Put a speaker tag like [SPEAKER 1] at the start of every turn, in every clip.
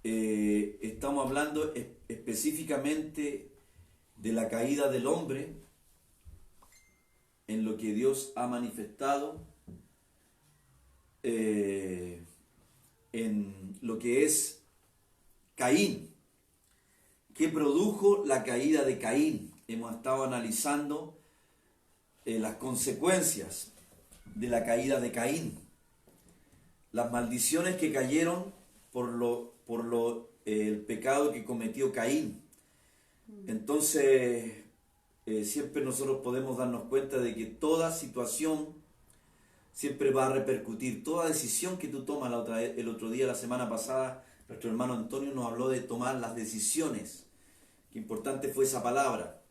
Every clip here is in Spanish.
[SPEAKER 1] estamos hablando específicamente de la caída del hombre en lo que Dios ha manifestado en lo que es Caín. ¿Qué produjo la caída de Caín? Hemos estado analizando las consecuencias de la caída de Caín, las maldiciones que cayeron por el pecado que cometió Caín. Entonces, siempre nosotros podemos darnos cuenta de que toda situación siempre va a repercutir, toda decisión que tú tomas. El otro día, la semana pasada, nuestro hermano Antonio nos habló de tomar las decisiones. Qué importante fue esa palabra.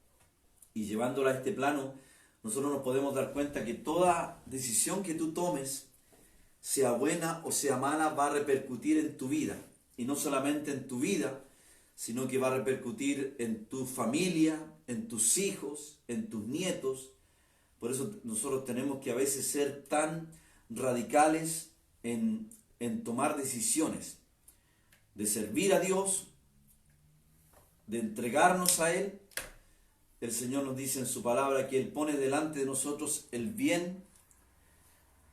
[SPEAKER 1] Y llevándola a este plano, nosotros nos podemos dar cuenta que toda decisión que tú tomes, sea buena o sea mala, va a repercutir en tu vida. Y no solamente en tu vida, sino que va a repercutir en tu familia, en tus hijos, en tus nietos. Por eso nosotros tenemos que a veces ser tan radicales en tomar decisiones, de servir a Dios, de entregarnos a Él. El Señor nos dice en su palabra que Él pone delante de nosotros el bien,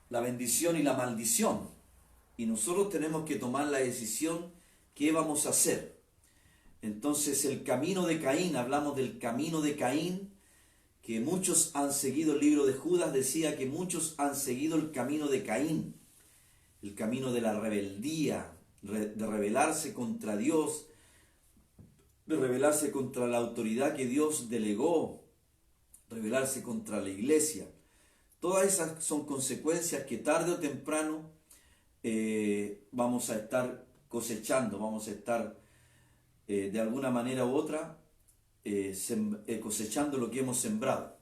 [SPEAKER 1] la bendición y la maldición. Y nosotros tenemos que tomar la decisión qué vamos a hacer. Entonces el camino de Caín, hablamos del camino de Caín, que muchos han seguido. El libro de Judas decía que muchos han seguido el camino de Caín, el camino de la rebeldía, de rebelarse contra Dios, de rebelarse contra la autoridad que Dios delegó, rebelarse contra la iglesia. Todas esas son consecuencias que tarde o temprano vamos a estar cosechando, vamos a estar de alguna manera u otra cosechando lo que hemos sembrado.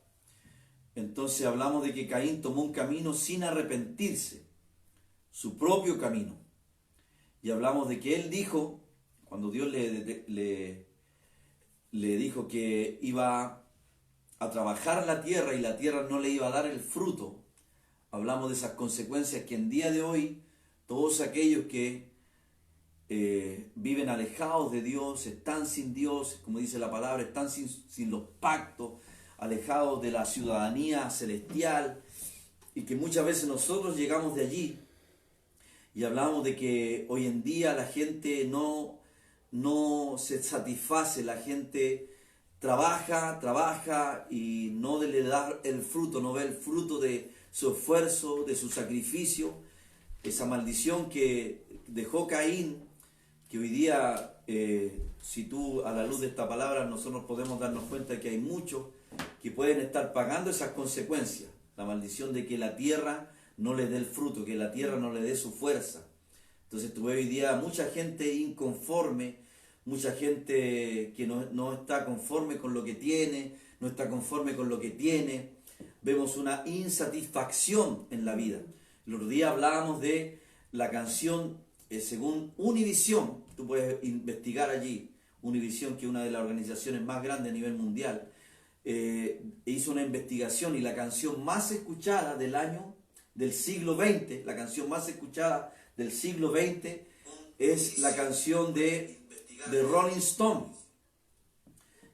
[SPEAKER 1] Entonces hablamos de que Caín tomó un camino sin arrepentirse, su propio camino. Y hablamos de que él dijo, cuando Dios le dijo que iba a trabajar la tierra y la tierra no le iba a dar el fruto, hablamos de esas consecuencias que en día de hoy todos aquellos que viven alejados de Dios, están sin Dios, como dice la palabra, están sin los pactos, alejados de la ciudadanía celestial, y que muchas veces nosotros llegamos de allí y hablamos de que hoy en día la gente no se satisface, la gente trabaja y no le da el fruto, no ve el fruto de su esfuerzo, de su sacrificio. Esa maldición que dejó Caín, que hoy día, si tú a la luz de esta palabra, nosotros podemos darnos cuenta que hay muchos que pueden estar pagando esas consecuencias. La maldición de que la tierra no le dé el fruto, que la tierra no le dé su fuerza. Entonces tú ves hoy día mucha gente inconforme, mucha gente que no está conforme con lo que tiene, no está conforme con lo que tiene. Vemos una insatisfacción en la vida. El otro día hablábamos de la canción, según Univisión, tú puedes investigar allí, Univisión, que es una de las organizaciones más grandes a nivel mundial, hizo una investigación y la canción más escuchada del siglo XX, la canción más escuchada del siglo XX es la canción de Rolling Stone,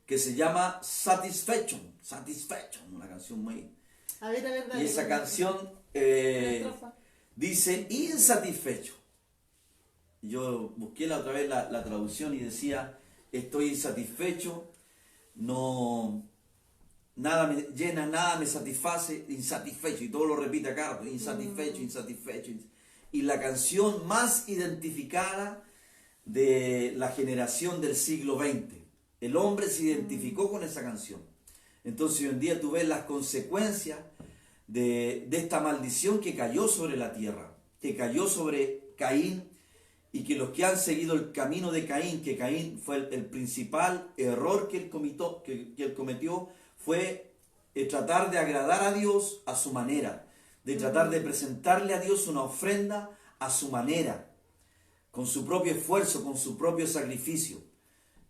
[SPEAKER 1] que se llama Satisfaction, una canción muy...
[SPEAKER 2] A ver,
[SPEAKER 1] y esa canción dice insatisfecho. Yo busqué la otra vez la traducción y decía, estoy insatisfecho, nada me llena, nada me satisface, insatisfecho, y todo lo repite acá, insatisfecho. Y la canción más identificada de la generación del siglo XX. El hombre se identificó con esa canción. Entonces hoy en día tú ves las consecuencias de esta maldición que cayó sobre la tierra, que cayó sobre Caín, y que los que han seguido el camino de Caín, que Caín fue el principal error que él cometió, fue tratar de agradar a Dios a su manera, de tratar de presentarle a Dios una ofrenda a su manera, con su propio esfuerzo, con su propio sacrificio.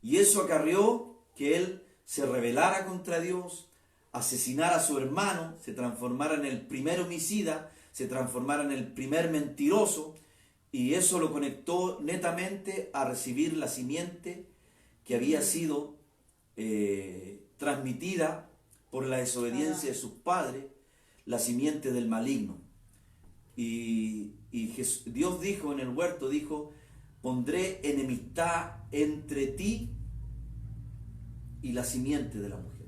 [SPEAKER 1] Y eso acarreó que él se rebelara contra Dios, asesinara a su hermano, se transformara en el primer homicida, se transformara en el primer mentiroso, Y eso lo conectó netamente a recibir la simiente que había sido transmitida por la desobediencia de sus padres, la simiente del maligno. Y Dios dijo en el huerto, dijo, pondré enemistad entre ti y la simiente de la mujer.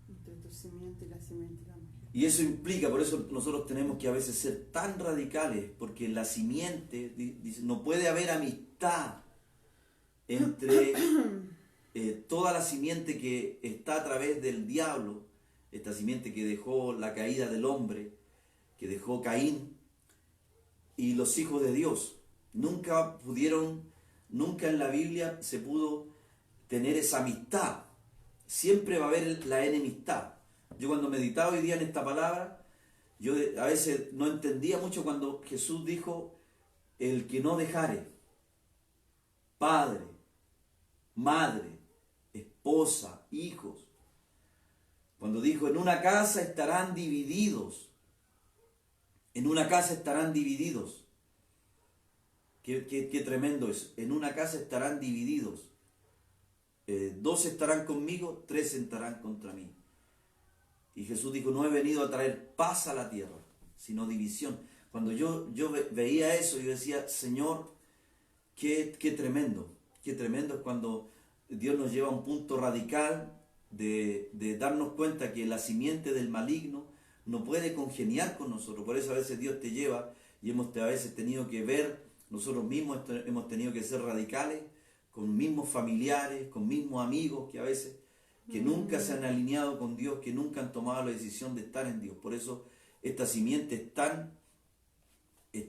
[SPEAKER 2] Entre tu simiente y la simiente de la mujer.
[SPEAKER 1] Y eso implica, por eso nosotros tenemos que a veces ser tan radicales, porque la simiente, dice, no puede haber amistad entre toda la simiente que está a través del diablo, esta simiente que dejó la caída del hombre, que dejó Caín, y los hijos de Dios. Nunca en la Biblia se pudo tener esa amistad. Siempre va a haber la enemistad. Yo cuando meditaba hoy día en esta palabra, yo a veces no entendía mucho cuando Jesús dijo, el que no dejare padre, madre, esposa, hijos. Cuando dijo, en una casa estarán divididos. En una casa estarán divididos. Qué tremendo es. En una casa estarán divididos. 2 estarán conmigo, 3 estarán contra mí. Y Jesús dijo, no he venido a traer paz a la tierra, sino división. Cuando yo veía eso, yo decía, Señor, qué tremendo. Qué tremendo es cuando Dios nos lleva a un punto radical de darnos cuenta que la simiente del maligno no puede congeniar con nosotros. Por eso a veces Dios te lleva y hemos a veces tenido que ver, nosotros mismos hemos tenido que ser radicales con mismos familiares, con mismos amigos que a veces que nunca se han alineado con Dios, que nunca han tomado la decisión de estar en Dios. Por eso esta simiente es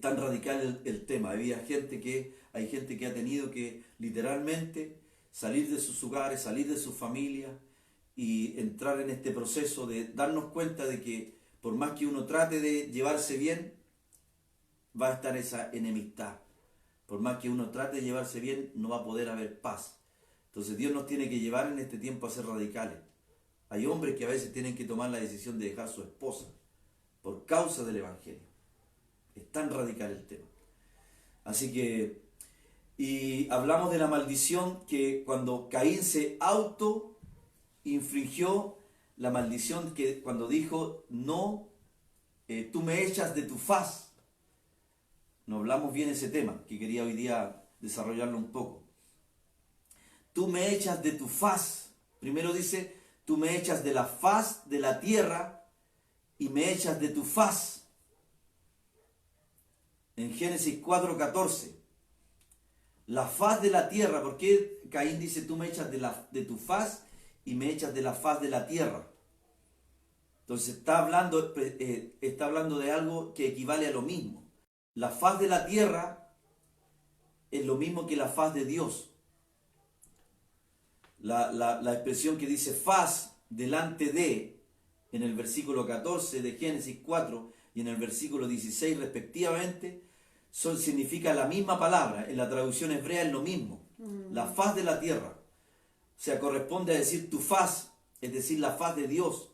[SPEAKER 1] tan radical el tema. Hay gente que ha tenido que literalmente salir de sus hogares, salir de su familia y entrar en este proceso de darnos cuenta de que por más que uno trate de llevarse bien, va a estar esa enemistad. Por más que uno trate de llevarse bien, no va a poder haber paz. Entonces Dios nos tiene que llevar en este tiempo a ser radicales. Hay hombres que a veces tienen que tomar la decisión de dejar a su esposa por causa del Evangelio. Es tan radical el tema. Así que, y hablamos de la maldición que cuando Caín se infringió la maldición que cuando dijo, no, tú me echas de tu faz. No hablamos bien ese tema, que quería hoy día desarrollarlo un poco. Tú me echas de tu faz. Primero dice, tú me echas de la faz de la tierra y me echas de tu faz. En Génesis 4:14. La faz de la tierra. ¿Por qué Caín dice, tú me echas de tu faz y me echas de la faz de la tierra? Entonces está hablando de algo que equivale a lo mismo. La faz de la tierra es lo mismo que la faz de Dios. La expresión que dice faz delante de, en el versículo 14 de Génesis 4 y en el versículo 16 respectivamente, significa la misma palabra. En la traducción hebrea es lo mismo. La faz de la tierra. O sea, corresponde a decir tu faz, es decir, la faz de Dios.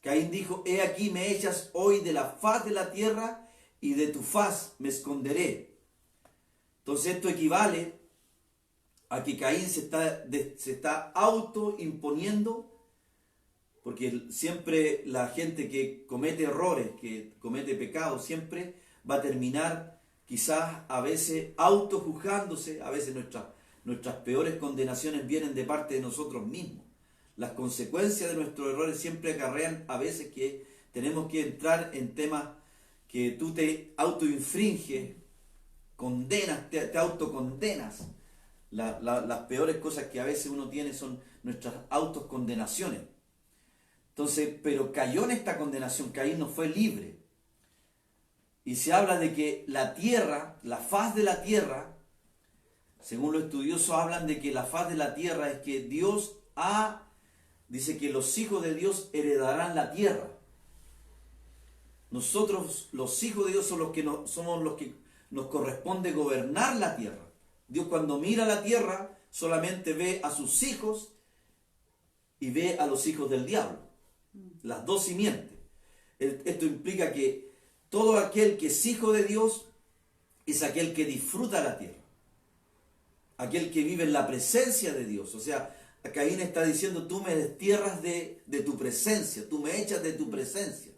[SPEAKER 1] Caín dijo, he aquí me echas hoy de la faz de la tierra y de tu faz me esconderé. Entonces esto equivale a que Caín se está autoimponiendo, porque siempre la gente que comete errores, que comete pecados, siempre va a terminar quizás a veces autojuzgándose. A veces nuestras peores condenaciones vienen de parte de nosotros mismos. Las consecuencias de nuestros errores siempre acarrean a veces que tenemos que entrar en temas que tú te autoinfringes, condenas, te autocondenas. Las peores cosas que a veces uno tiene son nuestras autocondenaciones. Entonces, pero cayó en esta condenación, Caín no fue libre. Y se habla de que la tierra, la faz de la tierra, según los estudiosos hablan de que la faz de la tierra es que dice que los hijos de Dios heredarán la tierra. Nosotros, los hijos de Dios, somos los que nos corresponde gobernar la tierra. Dios cuando mira la tierra solamente ve a sus hijos y ve a los hijos del diablo. Las dos simientes. Esto implica que todo aquel que es hijo de Dios es aquel que disfruta la tierra, aquel que vive en la presencia de Dios. O sea, Caín está diciendo, tú me destierras de tu presencia, tú me echas de tu presencia.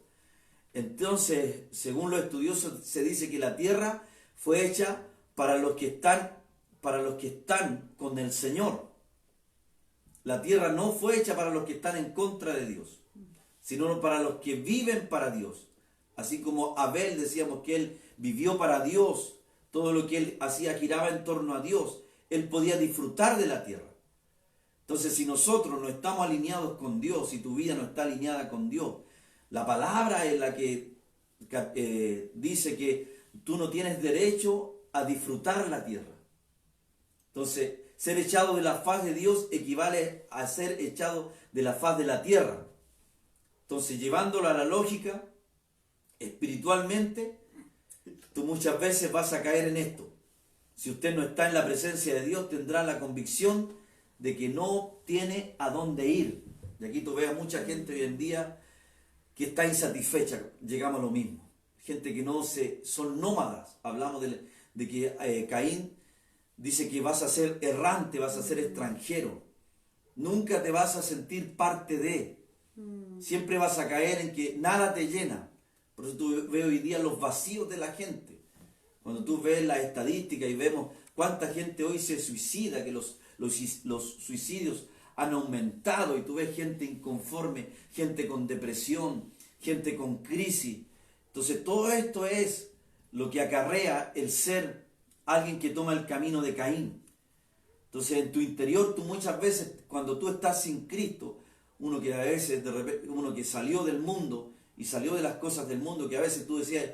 [SPEAKER 1] Entonces, según los estudiosos, se dice que la tierra fue hecha para los que están con el Señor. La tierra no fue hecha para los que están en contra de Dios, sino para los que viven para Dios. Así como Abel, decíamos que él vivió para Dios, todo lo que él hacía giraba en torno a Dios, él podía disfrutar de la tierra. Entonces, si nosotros no estamos alineados con Dios, si tu vida no está alineada con Dios, la palabra es la que dice que tú no tienes derecho a disfrutar la tierra. Entonces, ser echado de la faz de Dios equivale a ser echado de la faz de la tierra. Entonces, llevándolo a la lógica, espiritualmente, tú muchas veces vas a caer en esto. Si usted no está en la presencia de Dios, tendrá la convicción de que no tiene a dónde ir. Y aquí tú ves a mucha gente hoy en día que está insatisfecha, llegamos a lo mismo. Gente que son nómadas. Hablamos de que Caín dice que vas a ser errante, vas a ser extranjero. Nunca te vas a sentir parte de. Siempre vas a caer en que nada te llena. Por eso tú ves hoy día los vacíos de la gente. Cuando tú ves las estadísticas y vemos cuánta gente hoy se suicida, que los suicidios han aumentado, y tú ves gente inconforme, gente con depresión, gente con crisis. Entonces todo esto es lo que acarrea el ser alguien que toma el camino de Caín. Entonces en tu interior, tú muchas veces, cuando tú estás sin Cristo, uno que a veces, de repente, uno que salió del mundo y salió de las cosas del mundo, que a veces tú decías,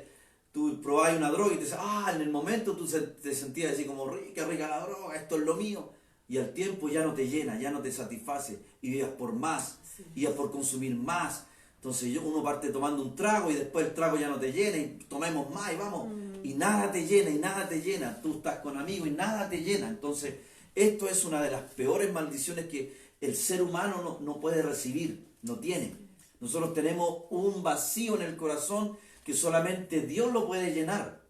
[SPEAKER 1] tú probabas una droga y te decías, en el momento tú te sentías así como, rica la droga, esto es lo mío. Y al tiempo ya no te llena, ya no te satisface, y ibas por más, ibas por consumir más. Entonces uno parte tomando un trago y después el trago ya no te llena y tomemos más y vamos. Y nada te llena, y nada te llena. Tú estás con amigos y nada te llena. Entonces esto es una de las peores maldiciones que el ser humano no puede recibir, no tiene. Nosotros tenemos un vacío en el corazón que solamente Dios lo puede llenar.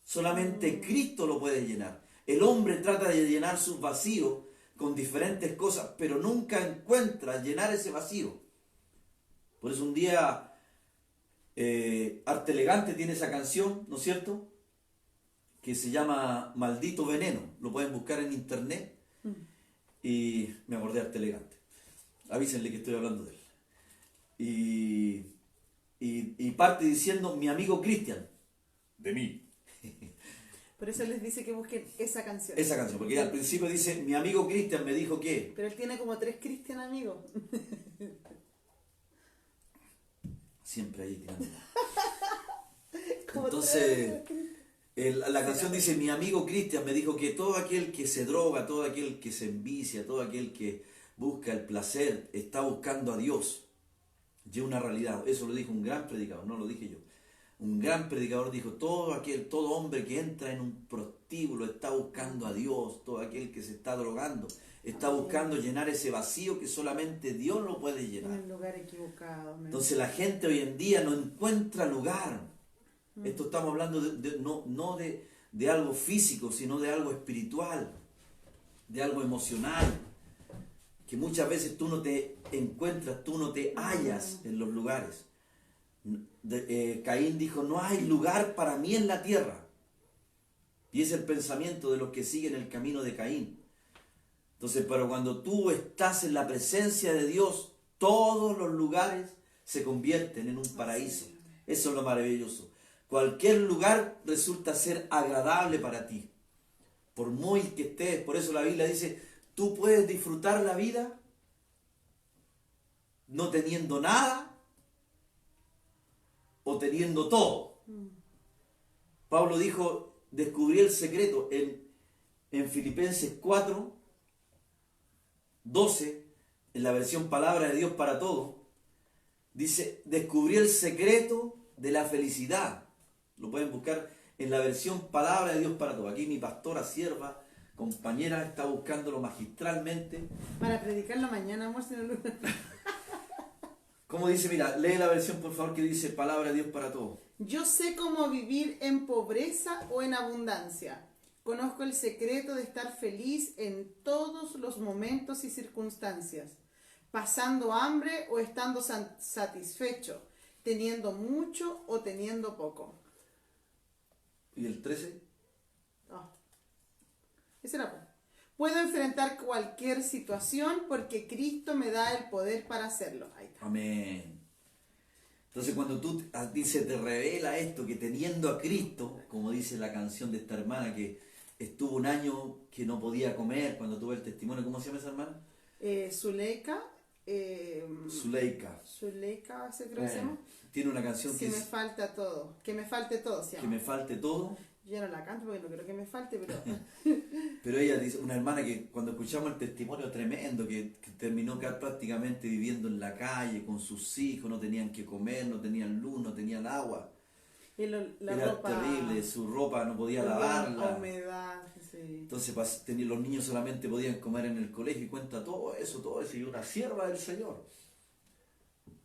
[SPEAKER 1] Solamente Cristo lo puede llenar. El hombre trata de llenar sus vacíos con diferentes cosas, pero nunca encuentra llenar ese vacío. Por eso un día Arte Elegante tiene esa canción, ¿no es cierto?, que se llama Maldito Veneno. Lo pueden buscar en internet. Y me acordé de Arte Elegante. Avísenle que estoy hablando de él. Y parte diciendo, mi amigo Cristian, de mí.
[SPEAKER 2] Por eso les dice que busquen esa canción.
[SPEAKER 1] Esa canción, porque al principio dice, mi amigo Cristian me dijo que...
[SPEAKER 2] Pero él tiene como 3 Cristian amigos.
[SPEAKER 1] Siempre ahí tirando. Entonces, la canción dice, mi amigo Cristian me dijo que todo aquel que se droga, todo aquel que se envicia, todo aquel que busca el placer, está buscando a Dios. Y una realidad. Eso lo dijo un gran predicador, no lo dije yo. Un gran predicador dijo, todo hombre que entra en un prostíbulo está buscando a Dios, todo aquel que se está drogando está buscando llenar ese vacío que solamente Dios lo puede llenar.
[SPEAKER 2] En el lugar equivocado.
[SPEAKER 1] Entonces la gente hoy en día no encuentra lugar. Esto estamos hablando no de algo físico, sino de algo espiritual, de algo emocional, que muchas veces tú no te encuentras, tú no te hallas en los lugares. Caín dijo, no hay lugar para mí en la tierra. Y es el pensamiento de los que siguen el camino de Caín. Entonces, pero cuando tú estás en la presencia de Dios, todos los lugares se convierten en un paraíso. Eso es lo maravilloso. Cualquier lugar resulta ser agradable para ti. Por muy que estés, por eso la Biblia dice, tú puedes disfrutar la vida no teniendo nada o teniendo todo. Pablo dijo, descubrí el secreto en Filipenses 4, 12, en la versión Palabra de Dios para Todos, dice, descubrí el secreto de la felicidad. Lo pueden buscar en la versión Palabra de Dios para Todos. Aquí mi pastora, sierva, compañera, está buscándolo magistralmente.
[SPEAKER 2] Para predicarlo mañana, amor, si no lo...
[SPEAKER 1] ¿Cómo dice? Mira, lee la versión por favor que dice Palabra de Dios para Todos.
[SPEAKER 2] Yo sé cómo vivir en pobreza o en abundancia. Conozco el secreto de estar feliz en todos los momentos y circunstancias, pasando hambre o estando satisfecho, teniendo mucho o teniendo poco.
[SPEAKER 1] ¿Y el 13?
[SPEAKER 2] Ah, ese era pues. Puedo enfrentar cualquier situación porque Cristo me da el poder para hacerlo. Ahí está.
[SPEAKER 1] Amén. Entonces cuando a ti se te revela esto, que teniendo a Cristo, como dice la canción de esta hermana que estuvo un año que no podía comer, cuando tuve el testimonio, ¿cómo se llama esa hermana?
[SPEAKER 2] Zuleika.
[SPEAKER 1] Zuleika.
[SPEAKER 2] Zuleika, ¿se creo que se llama?
[SPEAKER 1] Tiene una canción
[SPEAKER 2] que
[SPEAKER 1] que
[SPEAKER 2] me
[SPEAKER 1] es
[SPEAKER 2] falta todo. Que me falte todo, se
[SPEAKER 1] Que
[SPEAKER 2] llama.
[SPEAKER 1] me falte todo.
[SPEAKER 2] Yo no la canto porque no creo que me falte, pero...
[SPEAKER 1] Pero ella dice, una hermana que cuando escuchamos el testimonio tremendo, que terminó prácticamente viviendo en la calle con sus hijos, no tenían que comer, no tenían luz, no tenían agua.
[SPEAKER 2] Y la
[SPEAKER 1] Era
[SPEAKER 2] ropa,
[SPEAKER 1] terrible, su ropa no podía
[SPEAKER 2] la
[SPEAKER 1] lavarla.
[SPEAKER 2] humedad, sí.
[SPEAKER 1] Entonces los niños solamente podían comer en el colegio y cuenta todo eso, y una sierva del Señor.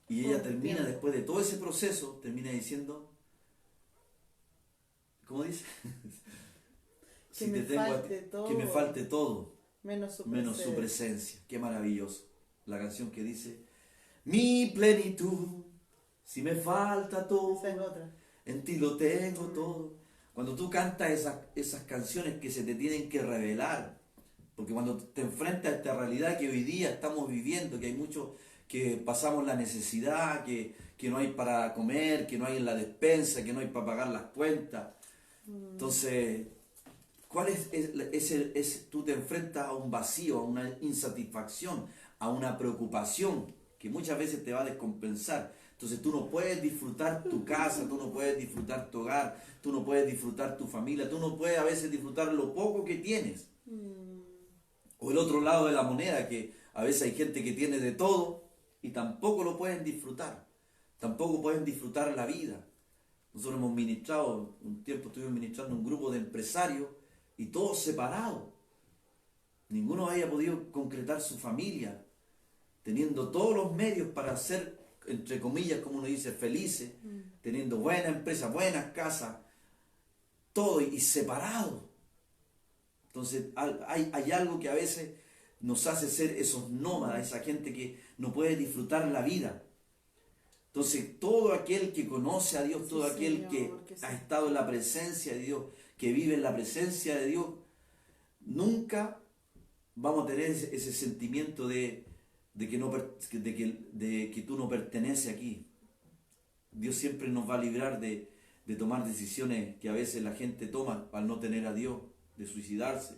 [SPEAKER 1] Y ella termina, después de todo ese proceso, termina diciendo, ¿cómo dice?
[SPEAKER 2] Que me falte todo.
[SPEAKER 1] Que me falte todo,
[SPEAKER 2] Menos
[SPEAKER 1] su presencia. Qué maravilloso. La canción que dice, mi plenitud, si me falta todo,
[SPEAKER 2] esa es otra.
[SPEAKER 1] en ti lo tengo todo. Cuando tú cantas esas canciones que se te tienen que revelar, porque cuando te enfrentas a esta realidad que hoy día estamos viviendo, que hay muchos que pasamos la necesidad, que no hay para comer, que no hay en la despensa, que no hay para pagar las cuentas. Entonces, ¿cuál tú te enfrentas a un vacío, a una insatisfacción, a una preocupación que muchas veces te va a descompensar? Entonces tú no puedes disfrutar tu casa, tú no puedes disfrutar tu hogar, tú no puedes disfrutar tu familia, tú no puedes a veces disfrutar lo poco que tienes. O el otro lado de la moneda, que a veces hay gente que tiene de todo y tampoco lo pueden disfrutar, tampoco pueden disfrutar la vida. Nosotros hemos ministrado, un tiempo estuvimos ministrando un grupo de empresarios y todos separados. Ninguno haya podido concretar su familia, teniendo todos los medios para ser, entre comillas, como uno dice, felices, teniendo buena empresa, buenas casas, todo y separado. Entonces hay algo que a veces nos hace ser esos nómadas, esa gente que no puede disfrutar la vida. Entonces todo aquel que conoce a Dios, todo aquel que ha estado en la presencia de Dios, que vive en la presencia de Dios, nunca vamos a tener ese sentimiento de que tú no perteneces aquí. Dios siempre nos va a librar de tomar decisiones que a veces la gente toma al no tener a Dios, de suicidarse.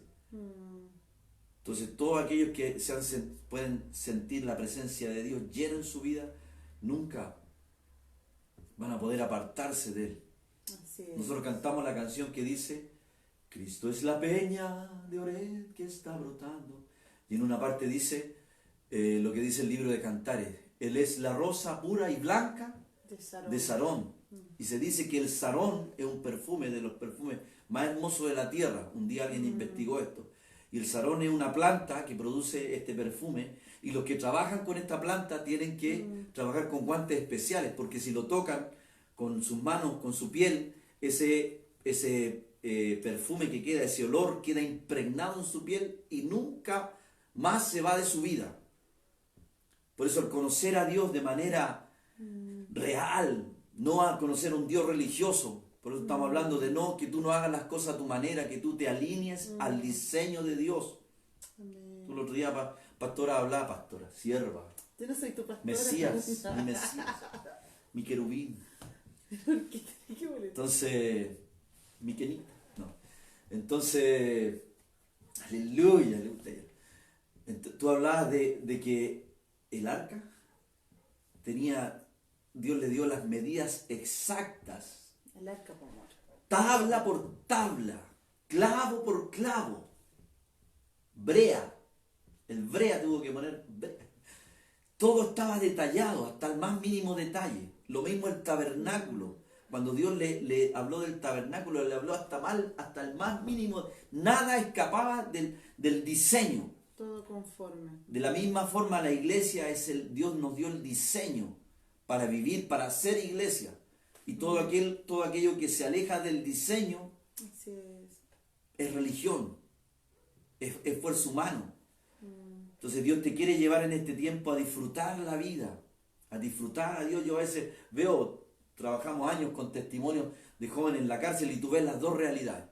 [SPEAKER 1] Entonces todos aquellos que pueden sentir la presencia de Dios llena en su vida, nunca van a poder apartarse de Él. Nosotros cantamos la canción que dice, Cristo es la peña de Oreb que está brotando. Y en una parte dice, lo que dice el libro de Cantares, Él es la rosa pura y blanca de Sarón. Y se dice que el sarón es un perfume de los perfumes más hermosos de la tierra. Un día alguien investigó esto. Y el sarón es una planta que produce este perfume. Y los que trabajan con esta planta tienen que trabajar con guantes especiales, porque si lo tocan con sus manos, con su piel, ese perfume que queda, ese olor queda impregnado en su piel y nunca más se va de su vida. Por eso el conocer a Dios de manera real, no a conocer a un Dios religioso. Por eso estamos hablando de que tú no hagas las cosas a tu manera, que tú te alinees al diseño de Dios. Tú el otro día, sierva.
[SPEAKER 2] Yo no soy tu pastora.
[SPEAKER 1] Mesías, mi querubín.
[SPEAKER 2] ¿Qué boleto?
[SPEAKER 1] Entonces, mi quenita. No. Entonces, aleluya, aleluya. Tú hablabas de que el arca Dios le dio las medidas exactas.
[SPEAKER 2] El arca, por amor.
[SPEAKER 1] Tabla por tabla, clavo por clavo, brea. El brea tuvo que poner brea. Todo estaba detallado, hasta el más mínimo detalle. Lo mismo el tabernáculo. Cuando Dios le habló del tabernáculo, le habló hasta el más mínimo. Nada escapaba del diseño.
[SPEAKER 2] Todo conforme.
[SPEAKER 1] De la misma forma, la iglesia Dios nos dio el diseño para vivir, para ser iglesia. Y todo aquello que se aleja del diseño
[SPEAKER 2] Así es.
[SPEAKER 1] es religión, es esfuerzo humano. Entonces Dios te quiere llevar en este tiempo a disfrutar la vida, a disfrutar a Dios. Yo a veces veo, trabajamos años con testimonios de jóvenes en la cárcel y tú ves las dos realidades.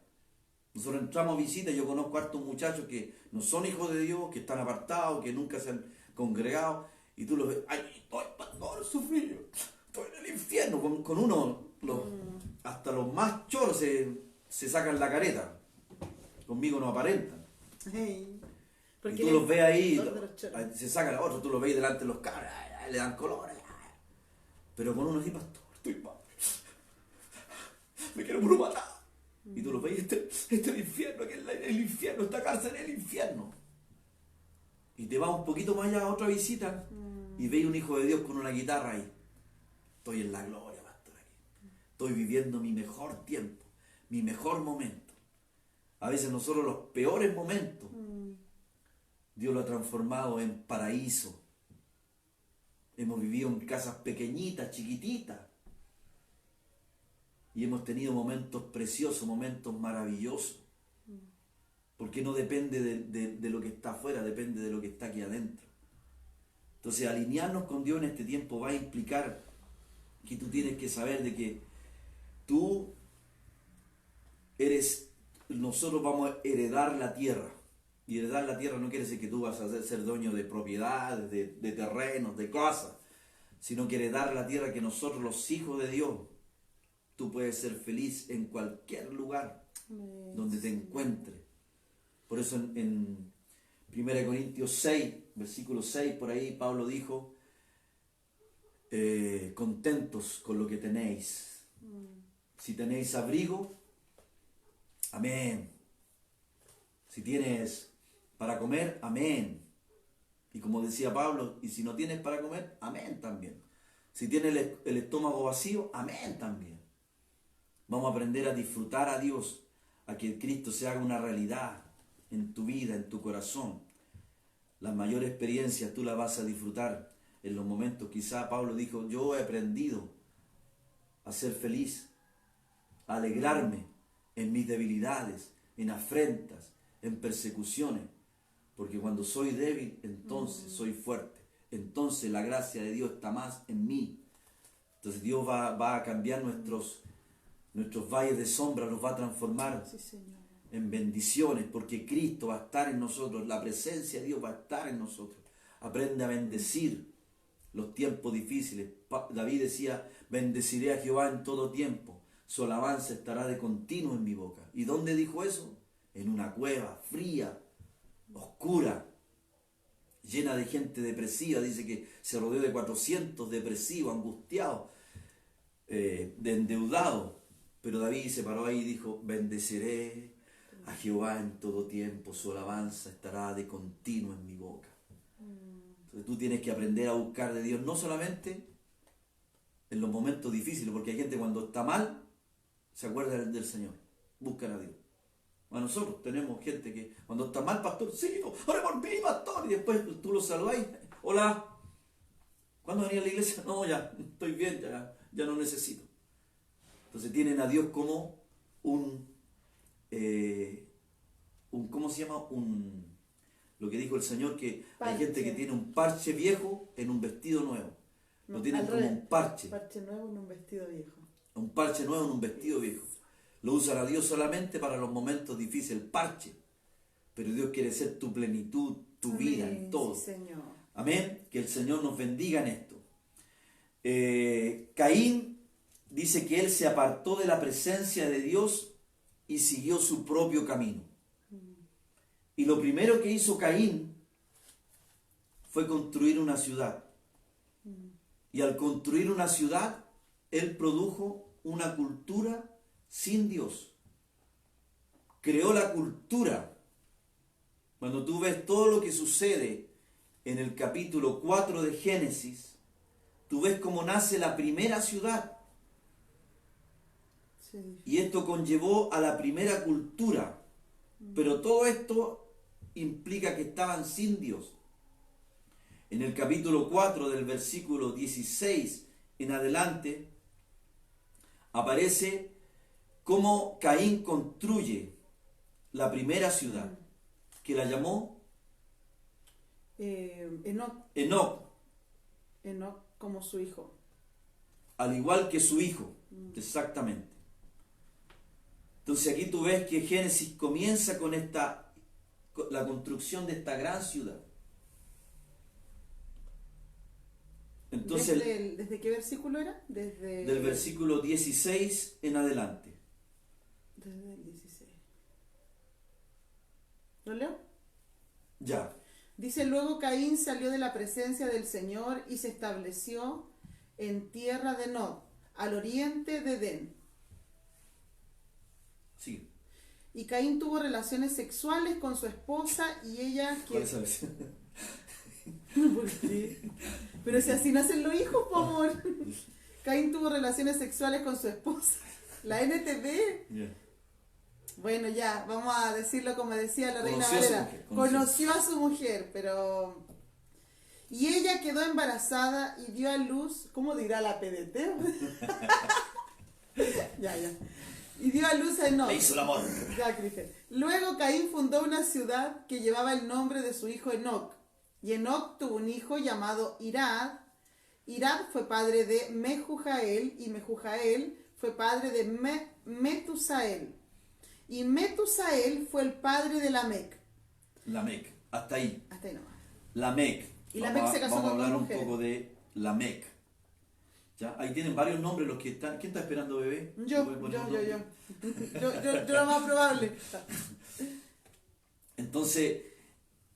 [SPEAKER 1] Nosotros entramos a visita, yo conozco a hartos muchachos que no son hijos de Dios, que están apartados, que nunca se han congregado, y tú los ves, ay, estoy pastor, sufrido, estoy en el infierno. Con uno, hasta los más choros se sacan la careta, conmigo no aparentan.
[SPEAKER 2] Hey.
[SPEAKER 1] Y tú los ves ahí,
[SPEAKER 2] Los de los choros.
[SPEAKER 1] se sacan a otro, tú los ves delante de los cabros, le dan color. Pero con uno así, pastor, estoy mal, me quiero puro matar. Y tú los ves, este es el infierno, que es el infierno, esta cárcel es el infierno. Y te vas un poquito más allá a otra visita y ves un hijo de Dios con una guitarra ahí. Estoy en la gloria, pastor, aquí. Estoy viviendo mi mejor tiempo, mi mejor momento. A veces nosotros los peores momentos, Dios lo ha transformado en paraíso. Hemos vivido en casas pequeñitas, chiquititas. Y hemos tenido momentos preciosos, momentos maravillosos. Porque no depende de lo que está afuera, depende de lo que está aquí adentro. Entonces, alinearnos con Dios en este tiempo va a implicar que tú tienes que saber de que tú nosotros vamos a heredar la tierra. Y heredar la tierra no quiere decir que tú vas a ser dueño de propiedades, de terrenos, de cosas, sino que heredar la tierra, que nosotros, los hijos de Dios, tú puedes ser feliz en cualquier lugar donde te encuentres. Por eso en 1 Corintios 6, versículo 6, por ahí Pablo dijo, contentos con lo que tenéis. Si tenéis abrigo, amén. Si tienes para comer, amén. Y como decía Pablo, y si no tienes para comer, amén también. Si tienes el estómago vacío, amén también. Vamos a aprender a disfrutar a Dios, a que Cristo se haga una realidad en tu vida, en tu corazón. Las mayores experiencias tú las vas a disfrutar en los momentos. Quizá Pablo dijo, yo he aprendido a ser feliz, a alegrarme en mis debilidades, en afrentas, en persecuciones. Porque cuando soy débil, entonces soy fuerte. Entonces la gracia de Dios está más en mí. Entonces Dios va a cambiar nuestros valles de sombra, los va a transformar en bendiciones, porque Cristo va a estar en nosotros, la presencia de Dios va a estar en nosotros. Aprende a bendecir los tiempos difíciles. David decía, bendeciré a Jehová en todo tiempo, su alabanza estará de continuo en mi boca. ¿Y dónde dijo eso? En una cueva fría, oscura, llena de gente depresiva. Dice que se rodeó de 400 depresivos, angustiados, de endeudados. Pero David se paró ahí y dijo, bendeciré a Jehová en todo tiempo, su alabanza estará de continuo en mi boca. Entonces tú tienes que aprender a buscar de Dios, no solamente en los momentos difíciles, porque hay gente cuando está mal, se acuerda del Señor, buscan a Dios. A nosotros tenemos gente que cuando está mal, pastor, sí, ore por mí, pastor, y después tú lo saludas, hola, ¿cuándo venía a la iglesia? No, ya, estoy bien, ya no necesito. Entonces tienen a Dios como ¿cómo se llama? Lo que dijo el Señor, que
[SPEAKER 2] Parche.
[SPEAKER 1] hay gente que tiene un parche viejo en un vestido nuevo. Lo tienen como un parche.
[SPEAKER 2] Parche nuevo en un vestido viejo.
[SPEAKER 1] Un parche nuevo en un vestido viejo. Lo usan a Dios solamente para los momentos difíciles, el parche. Pero Dios quiere ser tu plenitud, tu vida, en todo.
[SPEAKER 2] Sí, Señor.
[SPEAKER 1] Amén. Que el Señor nos bendiga en esto. Caín dice que él se apartó de la presencia de Dios y siguió su propio camino. Y lo primero que hizo Caín fue construir una ciudad. Y al construir una ciudad, él produjo una cultura sin Dios. Creó la cultura. Cuando tú ves todo lo que sucede en el capítulo 4 de Génesis, tú ves cómo nace la primera ciudad.
[SPEAKER 2] Sí.
[SPEAKER 1] Y esto conllevó a la primera cultura. Pero todo esto implica que estaban sin Dios. En el capítulo 4 del versículo 16 en adelante, aparece cómo Caín construye la primera ciudad, que la llamó
[SPEAKER 2] Enoc,
[SPEAKER 1] Enoc,
[SPEAKER 2] Enoc como su hijo.
[SPEAKER 1] al igual que su hijo, exactamente. Entonces aquí tú ves que Génesis comienza con la construcción de esta gran ciudad. Entonces,
[SPEAKER 2] ¿Desde qué versículo era? Desde
[SPEAKER 1] del versículo 16 en adelante.
[SPEAKER 2] Desde el 16. ¿Lo leo?
[SPEAKER 1] Ya.
[SPEAKER 2] Dice, luego Caín salió de la presencia del Señor y se estableció en tierra de Nod, al oriente de Edén.
[SPEAKER 1] Sí.
[SPEAKER 2] Y Caín tuvo relaciones sexuales con su esposa y ella...
[SPEAKER 1] ¿Cuál es la versión?
[SPEAKER 2] ¿Por qué? Pero si así nacen los hijos, por favor. Caín tuvo relaciones sexuales con su esposa. La NTV.
[SPEAKER 1] Yeah.
[SPEAKER 2] Bueno, ya, vamos a decirlo como decía la Reina
[SPEAKER 1] Conoció a su
[SPEAKER 2] Valera.
[SPEAKER 1] mujer,
[SPEAKER 2] Conoció a su mujer, pero... Y ella quedó embarazada y dio a luz... ¿Cómo dirá la PDT? Ya. Y dio a luz a Enoc.
[SPEAKER 1] Le hizo el amor.
[SPEAKER 2] Ya, Cristian. Luego Caín fundó una ciudad que llevaba el nombre de su hijo Enoc. Y Enoc tuvo un hijo llamado Irad. Irad fue padre de Mehujael y Mehujael fue padre de Metusael. Y Metusael fue el padre de Lamec.
[SPEAKER 1] Lamec, hasta ahí.
[SPEAKER 2] Hasta ahí nomás.
[SPEAKER 1] Lamec.
[SPEAKER 2] Y Lamec se casó
[SPEAKER 1] vamos a
[SPEAKER 2] con dos
[SPEAKER 1] hablar un
[SPEAKER 2] mujeres.
[SPEAKER 1] poco de Lamec. ¿Ya? Ahí tienen varios nombres los que están. ¿Quién está esperando, bebé?
[SPEAKER 2] Yo,
[SPEAKER 1] ¿Le puede poner un nombre?
[SPEAKER 2] yo lo más probable.
[SPEAKER 1] Entonces,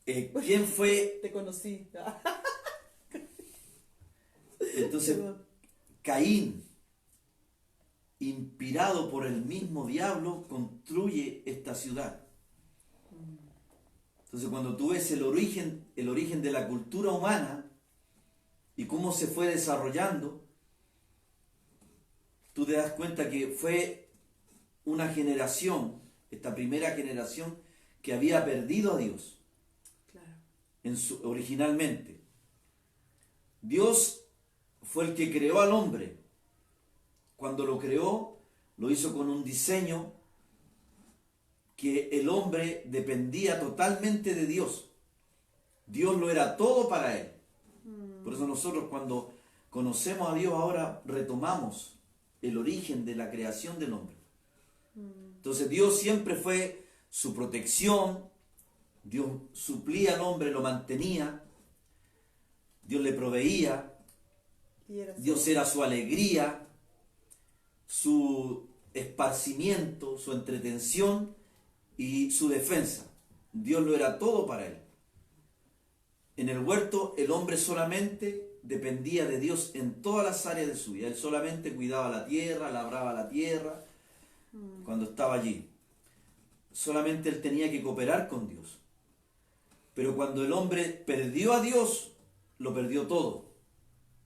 [SPEAKER 1] ¿quién fue?
[SPEAKER 2] Te conocí.
[SPEAKER 1] Entonces,
[SPEAKER 2] Perdón.
[SPEAKER 1] Caín, inspirado por el mismo diablo, construye esta ciudad. Entonces, cuando tú ves el origen de la cultura humana y cómo se fue desarrollando, tú te das cuenta que fue una generación, esta primera generación, que había perdido a Dios
[SPEAKER 2] Claro.
[SPEAKER 1] originalmente. Dios fue el que creó al hombre. Cuando lo creó, lo hizo con un diseño que el hombre dependía totalmente de Dios. Dios lo era todo para él. Por eso nosotros cuando conocemos a Dios ahora retomamos el origen de la creación del hombre. Entonces Dios siempre fue su protección, Dios suplía al hombre, lo mantenía, Dios le proveía, Dios era su alegría, su esparcimiento, su entretención y su defensa. Dios lo era todo para él. En el huerto el hombre solamente dependía de Dios en todas las áreas de su vida. Él solamente cuidaba la tierra, labraba la tierra cuando estaba allí. Solamente él tenía que cooperar con Dios. Pero cuando el hombre perdió a Dios, lo perdió todo.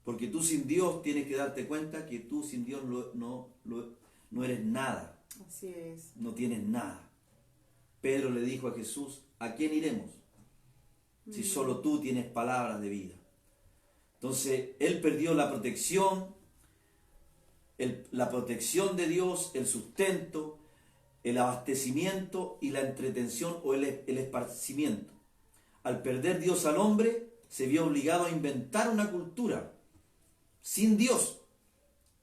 [SPEAKER 1] Porque tú sin Dios tienes que darte cuenta que tú sin Dios no eres nada.
[SPEAKER 2] Así es.
[SPEAKER 1] No tienes nada. Pedro le dijo a Jesús, ¿a quién iremos? Si solo tú tienes palabras de vida. Entonces, él perdió la protección de Dios, el sustento, el abastecimiento y la entretención o el esparcimiento. Al perder Dios al hombre, se vio obligado a inventar una cultura sin Dios,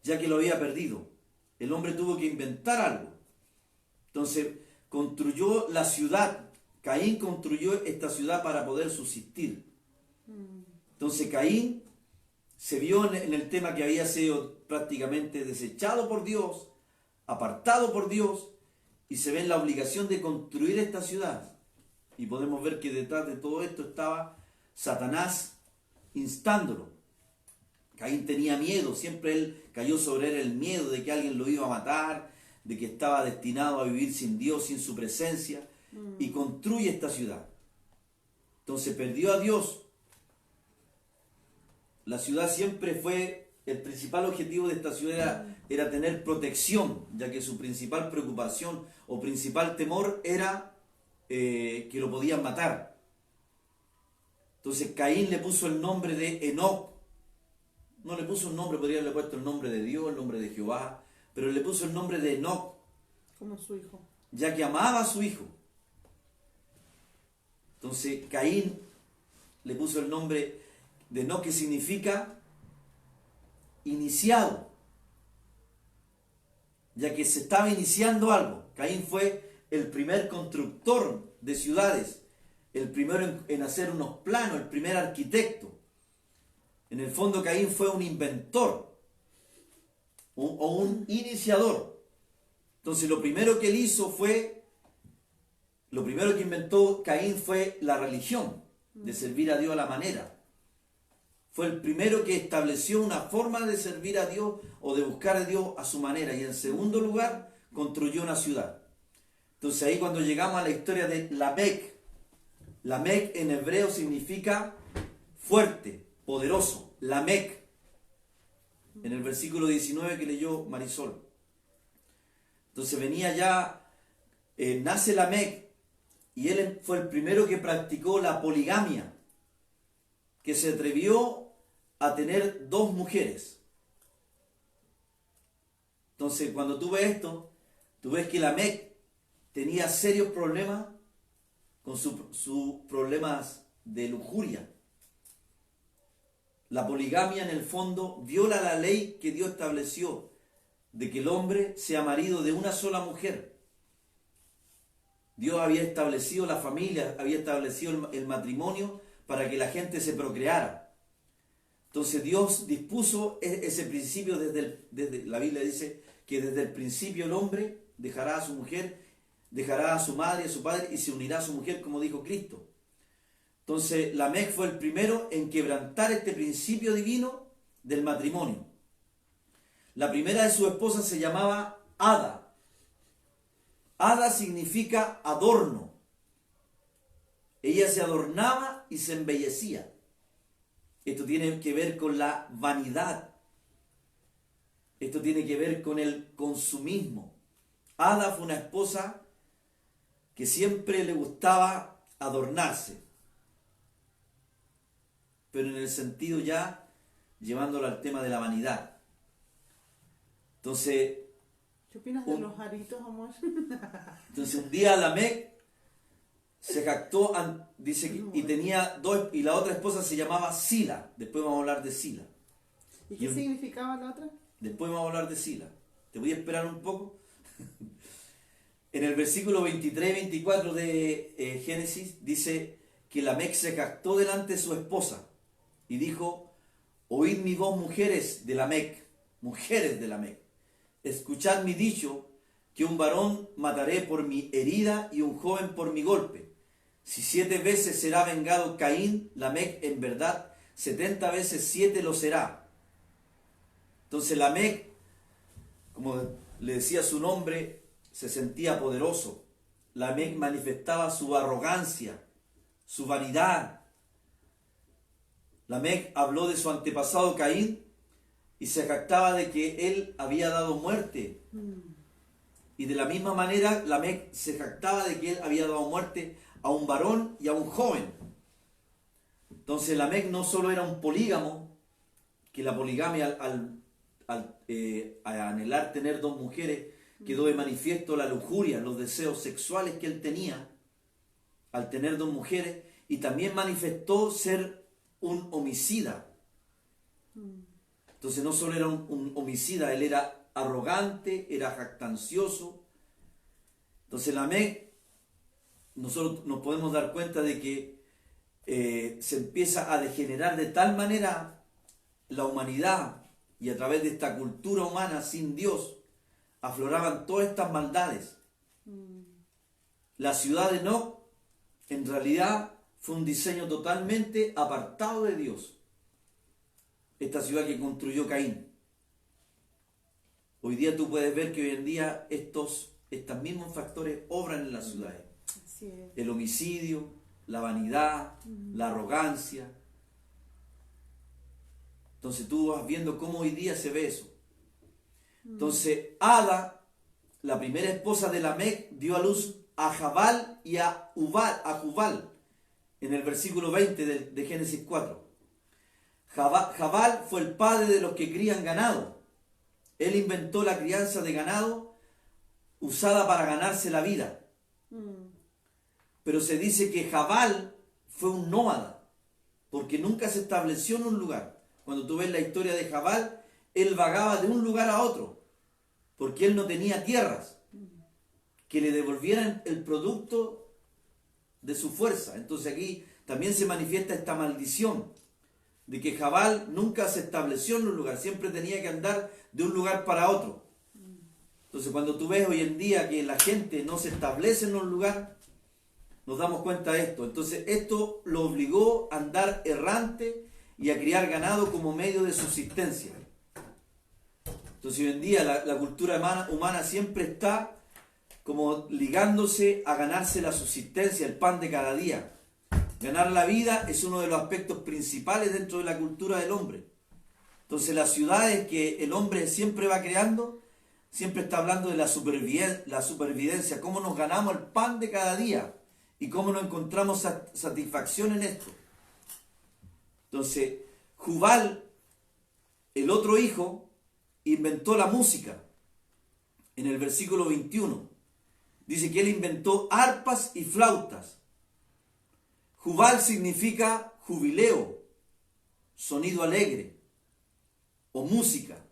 [SPEAKER 1] ya que lo había perdido. El hombre tuvo que inventar algo. Entonces, construyó la ciudad. Caín construyó esta ciudad para poder subsistir. Entonces Caín se vio en el tema que había sido prácticamente desechado por Dios, apartado por Dios, y se ve en la obligación de construir esta ciudad. Y podemos ver que detrás de todo esto estaba Satanás instándolo. Caín tenía miedo, siempre él cayó sobre él el miedo de que alguien lo iba a matar, de que estaba destinado a vivir sin Dios, sin su presencia, y construye esta ciudad. Entonces perdió a Dios. La ciudad siempre fue, el principal objetivo de esta ciudad era tener protección, ya que su principal preocupación o principal temor era que lo podían matar. Entonces Caín le puso el nombre de Enoc. No le puso un nombre, podría haberle puesto el nombre de Dios, el nombre de Jehová, pero le puso el nombre de Enoc,
[SPEAKER 2] Como su hijo.
[SPEAKER 1] ya que amaba a su hijo. Entonces Caín le puso el nombre de Enoc, que significa iniciado, ya que se estaba iniciando algo. Caín fue el primer constructor de ciudades, el primero en hacer unos planos, el primer arquitecto. En el fondo Caín fue un inventor o un iniciador. Entonces lo primero que él hizo fue, lo primero que inventó Caín fue la religión, de servir a Dios a la manera. Fue el primero que estableció una forma de servir a Dios o de buscar a Dios a su manera. Y en segundo lugar, construyó una ciudad. Entonces ahí cuando llegamos a la historia de Lamec, Lamec en hebreo significa fuerte, poderoso. Lamec, en el versículo 19 que leyó Marisol. Entonces venía ya, nace Lamec, y él fue el primero que practicó la poligamia, que se atrevió a tener 2 mujeres. Entonces cuando tú ves esto, tú ves que Lamec tenía serios problemas con sus problemas de lujuria. La poligamia en el fondo viola la ley que Dios estableció de que el hombre sea marido de una sola mujer. Dios había establecido la familia, había establecido el matrimonio para que la gente se procreara. Entonces Dios dispuso ese principio desde la Biblia dice que desde el principio el hombre dejará a su mujer, dejará a su madre y a su padre y se unirá a su mujer, como dijo Cristo. Entonces Lamec fue el primero en quebrantar este principio divino del matrimonio. La primera de sus esposas se llamaba Ada. Ada significa adorno. Ella se adornaba y se embellecía. Esto tiene que ver con la vanidad. Esto tiene que ver con el consumismo. Ada fue una esposa que siempre le gustaba adornarse, pero en el sentido ya llevándolo al tema de la vanidad. Entonces,
[SPEAKER 2] ¿qué opinas de los aritos, amor?
[SPEAKER 1] entonces un día Lamec se jactó, dice, y tenía 2, y la otra esposa se llamaba Sila. Después vamos a hablar de Sila.
[SPEAKER 2] ¿Y qué significaba la otra?
[SPEAKER 1] Después vamos a hablar de Sila. Te voy a esperar un poco. En el versículo 23 y 24 de Génesis dice que Lamec se jactó delante de su esposa y dijo: oíd mi voz, mujeres de Lamec, escuchad mi dicho, que un varón mataré por mi herida y un joven por mi golpe. Si 7 veces será vengado Caín, Lamec en verdad 70 veces 7 lo será. Entonces Lamec, como le decía su nombre, se sentía poderoso. Lamec manifestaba su arrogancia, su vanidad. Lamec habló de su antepasado Caín y se jactaba de que él había dado muerte. Y de la misma manera Lamec se jactaba de que él había dado muerte a un varón y a un joven. Entonces Lamec no solo era un polígamo, que la poligamia al anhelar tener 2 mujeres quedó de manifiesto la lujuria, los deseos sexuales que él tenía al tener 2 mujeres, y también manifestó ser un homicida. Entonces no solo era un homicida, él era arrogante, era jactancioso. Entonces Lamec, nosotros nos podemos dar cuenta de que se empieza a degenerar de tal manera la humanidad, y a través de esta cultura humana sin Dios afloraban todas estas maldades. La ciudad de Enoc en realidad fue un diseño totalmente apartado de Dios. Esta ciudad que construyó Caín. Hoy día tú puedes ver que hoy en día estos mismos factores obran en las ciudades.
[SPEAKER 2] Así es.
[SPEAKER 1] El homicidio, la vanidad, la arrogancia. Entonces tú vas viendo cómo hoy día se ve eso. Entonces Ada, la primera esposa de Lamec, dio a luz a Jabal y a Jubal, en el versículo 20 de Génesis 4. Jabal fue el padre de los que crían ganado. Él inventó la crianza de ganado usada para ganarse la vida. Pero se dice que Jabal fue un nómada, porque nunca se estableció en un lugar. Cuando tú ves la historia de Jabal, él vagaba de un lugar a otro, porque él no tenía tierras que le devolvieran el producto de su fuerza. Entonces aquí también se manifiesta esta maldición de que Jabal nunca se estableció en un lugar, siempre tenía que andar de un lugar para otro. Entonces cuando tú ves hoy en día que la gente no se establece en un lugar, nos damos cuenta de esto. Entonces esto lo obligó a andar errante y a criar ganado como medio de subsistencia. Entonces hoy en día la cultura humana siempre está como ligándose a ganarse la subsistencia, el pan de cada día. Ganar la vida es uno de los aspectos principales dentro de la cultura del hombre. Entonces las ciudades que el hombre siempre va creando, siempre está hablando de la supervivencia, cómo nos ganamos el pan de cada día y cómo nos encontramos satisfacción en esto. Entonces, Jubal, el otro hijo, inventó la música. En el versículo 21 dice que él inventó arpas y flautas. Jubal significa jubileo, sonido alegre o música.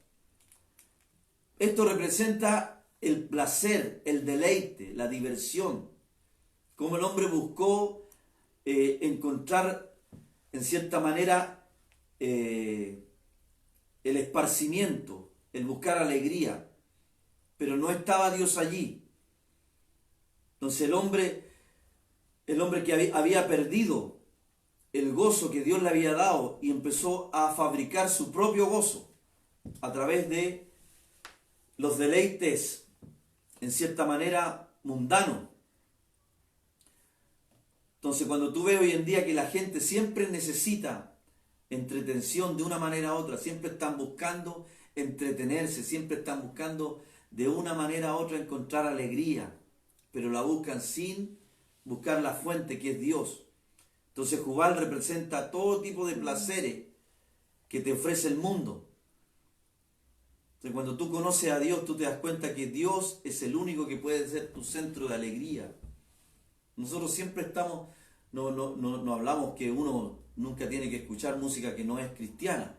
[SPEAKER 1] Esto representa el placer, el deleite, la diversión. Como el hombre buscó encontrar en cierta manera el esparcimiento, el buscar alegría, pero no estaba Dios allí. Entonces el hombre que había perdido el gozo que Dios le había dado y empezó a fabricar su propio gozo a través de los deleites, en cierta manera, mundanos. Entonces cuando tú ves hoy en día que la gente siempre necesita entretención de una manera u otra, siempre están buscando entretenerse, siempre están buscando de una manera u otra encontrar alegría, pero la buscan sin buscar la fuente que es Dios. Entonces Jubal representa todo tipo de placeres que te ofrece el mundo. Entonces cuando tú conoces a Dios, tú te das cuenta que Dios es el único que puede ser tu centro de alegría. Nosotros siempre estamos, no hablamos que uno nunca tiene que escuchar música que no es cristiana.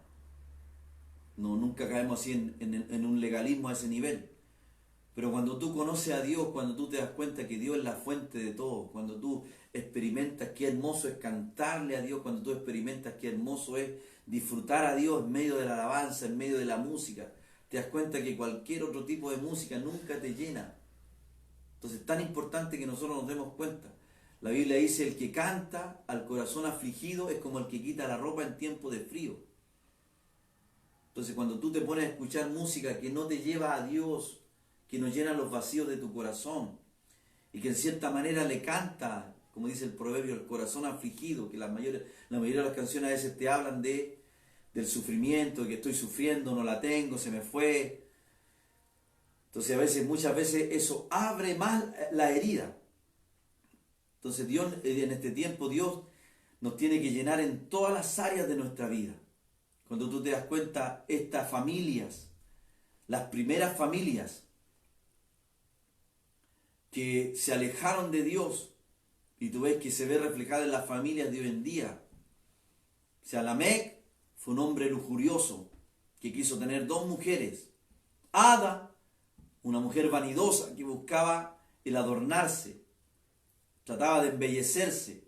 [SPEAKER 1] Nunca caemos así en un legalismo a ese nivel. Pero cuando tú conoces a Dios, cuando tú te das cuenta que Dios es la fuente de todo, cuando tú experimentas qué hermoso es cantarle a Dios, cuando tú experimentas qué hermoso es disfrutar a Dios en medio de la alabanza, en medio de la música, te das cuenta que cualquier otro tipo de música nunca te llena. Entonces es tan importante que nosotros nos demos cuenta. La Biblia dice, el que canta al corazón afligido es como el que quita la ropa en tiempo de frío. Entonces cuando tú te pones a escuchar música que no te lleva a Dios, que no llena los vacíos de tu corazón, y que en cierta manera le canta, como dice el proverbio, el corazón afligido, que la mayoría de las canciones a veces te hablan del sufrimiento, de que estoy sufriendo, no la tengo, se me fue. Entonces muchas veces eso abre más la herida. Entonces Dios, en este tiempo, Dios nos tiene que llenar en todas las áreas de nuestra vida. Cuando tú te das cuenta, estas familias, las primeras familias que se alejaron de Dios, y tú ves que se ve reflejada en las familias de hoy en día. O sea, Lamec fue un hombre lujurioso que quiso tener 2 mujeres. Ada, una mujer vanidosa que buscaba el adornarse, trataba de embellecerse.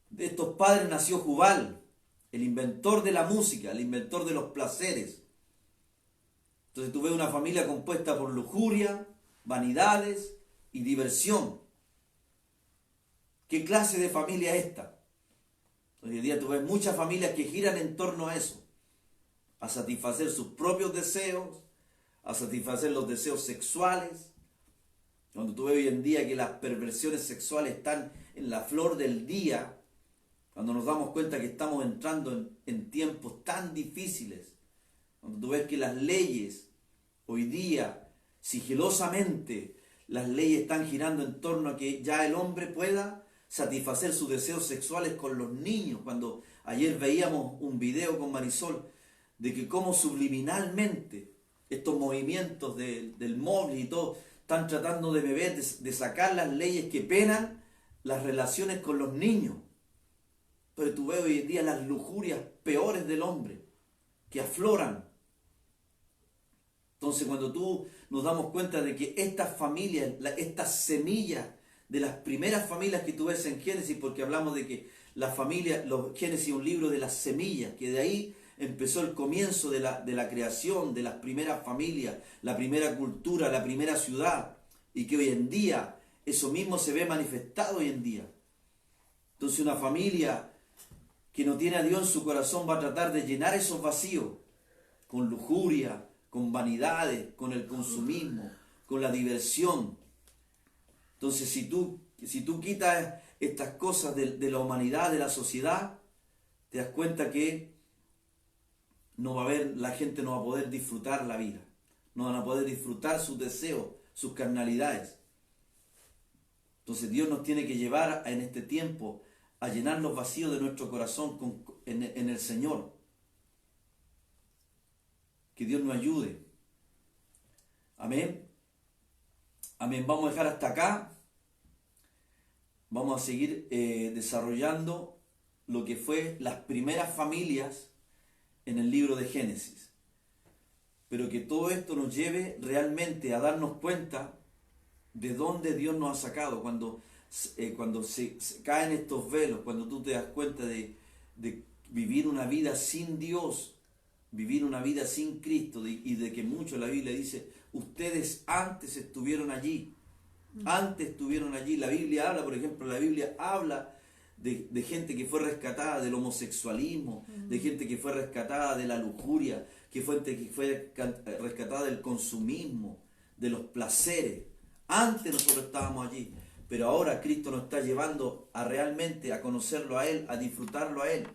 [SPEAKER 1] De estos padres nació Jubal, el inventor de la música, el inventor de los placeres. Entonces tú ves una familia compuesta por lujuria, vanidades y diversión. ¿Qué clase de familia es esta? Hoy en día tú ves muchas familias que giran en torno a eso, a satisfacer sus propios deseos, a satisfacer los deseos sexuales. Cuando tú ves hoy en día que las perversiones sexuales están en la flor del día, cuando nos damos cuenta que estamos entrando en tiempos tan difíciles, cuando tú ves que las leyes hoy día, sigilosamente, las leyes están girando en torno a que ya el hombre pueda satisfacer sus deseos sexuales con los niños. Cuando ayer veíamos un video con Marisol de que cómo subliminalmente estos movimientos del móvil y todo, están tratando de beber, de sacar las leyes que penan las relaciones con los niños. Pero tú ves hoy en día las lujurias peores del hombre, que afloran. Entonces cuando tú nos damos cuenta de que estas familias, estas semillas de las primeras familias que tú ves en Génesis, porque hablamos de que la familia, Génesis es un libro de las semillas, que de ahí empezó el comienzo de la creación, de las primeras familias, la primera cultura, la primera ciudad, y que hoy en día eso mismo se ve manifestado hoy en día. Entonces una familia que no tiene a Dios en su corazón va a tratar de llenar esos vacíos con lujuria, con vanidades, con el consumismo, con la diversión. Entonces si tú quitas estas cosas de la humanidad, de la sociedad, te das cuenta que la gente no va a poder disfrutar la vida, no van a poder disfrutar sus deseos, sus carnalidades. Entonces Dios nos tiene que llevar en este tiempo a llenar los vacíos de nuestro corazón en el Señor. Que Dios nos ayude. Amén. Amén. Vamos a dejar hasta acá. Vamos a seguir desarrollando lo que fue las primeras familias en el libro de Génesis. Pero que todo esto nos lleve realmente a darnos cuenta de dónde Dios nos ha sacado. Cuando se caen estos velos, cuando tú te das cuenta de vivir una vida sin Dios, vivir una vida sin Cristo, y de que mucho la Biblia dice, ustedes antes estuvieron allí. Antes estuvieron allí. La Biblia habla, por ejemplo, de gente que fue rescatada del homosexualismo, de gente que fue rescatada de la lujuria, que fue rescatada del consumismo, de los placeres. Antes nosotros estábamos allí, pero ahora Cristo nos está llevando a realmente a conocerlo a Él, a disfrutarlo a Él.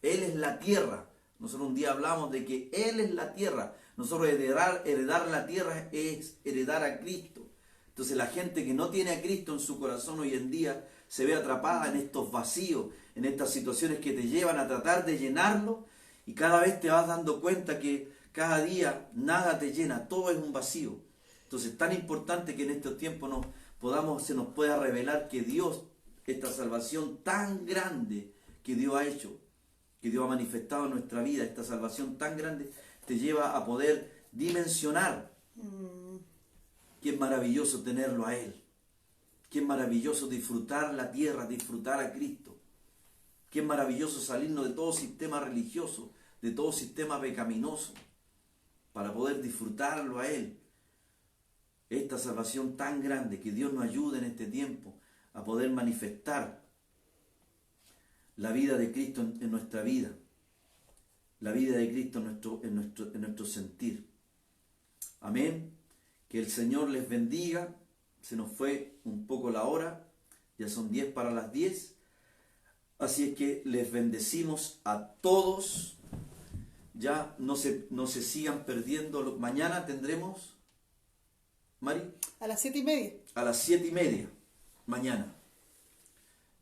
[SPEAKER 1] Él es la tierra. Nosotros un día hablamos de que Él es la tierra. Nosotros heredar la tierra es heredar a Cristo. Entonces la gente que no tiene a Cristo en su corazón hoy en día se ve atrapada en estos vacíos, en estas situaciones que te llevan a tratar de llenarlo, y cada vez te vas dando cuenta que cada día nada te llena, todo es un vacío. Entonces es tan importante que en estos tiempos se nos pueda revelar que Dios, esta salvación tan grande que Dios ha hecho, que Dios ha manifestado en nuestra vida, esta salvación tan grande, te lleva a poder dimensionar que es maravilloso tenerlo a Él. Qué maravilloso disfrutar la tierra, disfrutar a Cristo. Qué maravilloso salirnos de todo sistema religioso, de todo sistema pecaminoso, para poder disfrutarlo a Él. Esta salvación tan grande, que Dios nos ayude en este tiempo a poder manifestar la vida de Cristo en nuestra vida, la vida de Cristo en nuestro sentir. Amén. Que el Señor les bendiga. Se nos fue un poco la hora, ya son 10 para las 10, así es que les bendecimos a todos. Ya no se sigan perdiendo. Mañana tendremos, Mari,
[SPEAKER 2] a las 7:30.
[SPEAKER 1] A las 7:30, mañana.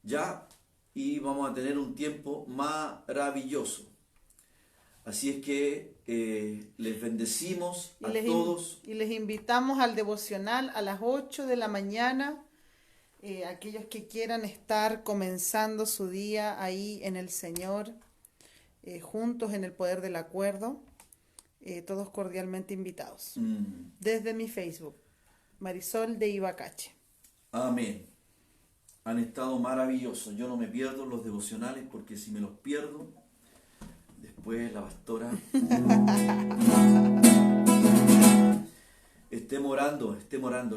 [SPEAKER 1] Ya, y vamos a tener un tiempo maravilloso. Así es que les bendecimos a todos.
[SPEAKER 2] Y les invitamos al devocional a las 8 de la mañana. Aquellos que quieran estar comenzando su día ahí en el Señor, juntos en el poder del acuerdo, todos cordialmente invitados. Desde mi Facebook, Marisol de Ibacache.
[SPEAKER 1] Amén. Han estado maravillosos. Yo no me pierdo los devocionales, porque si me los pierdo, después la pastora estemos orando.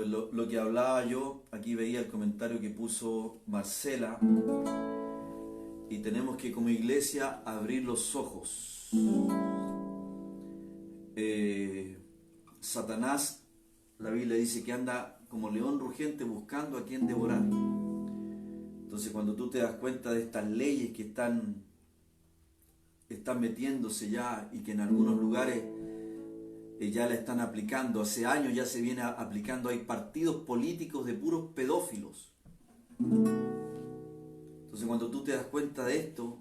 [SPEAKER 1] Lo que hablaba yo, aquí veía el comentario que puso Marcela, y tenemos que como iglesia abrir los ojos. Satanás, la Biblia dice que anda como león rugiente buscando a quien devorar. Entonces cuando tú te das cuenta de estas leyes que están metiéndose ya, y que en algunos lugares ya la están aplicando, hace años ya se viene aplicando, hay partidos políticos de puros pedófilos. Entonces cuando tú te das cuenta de esto,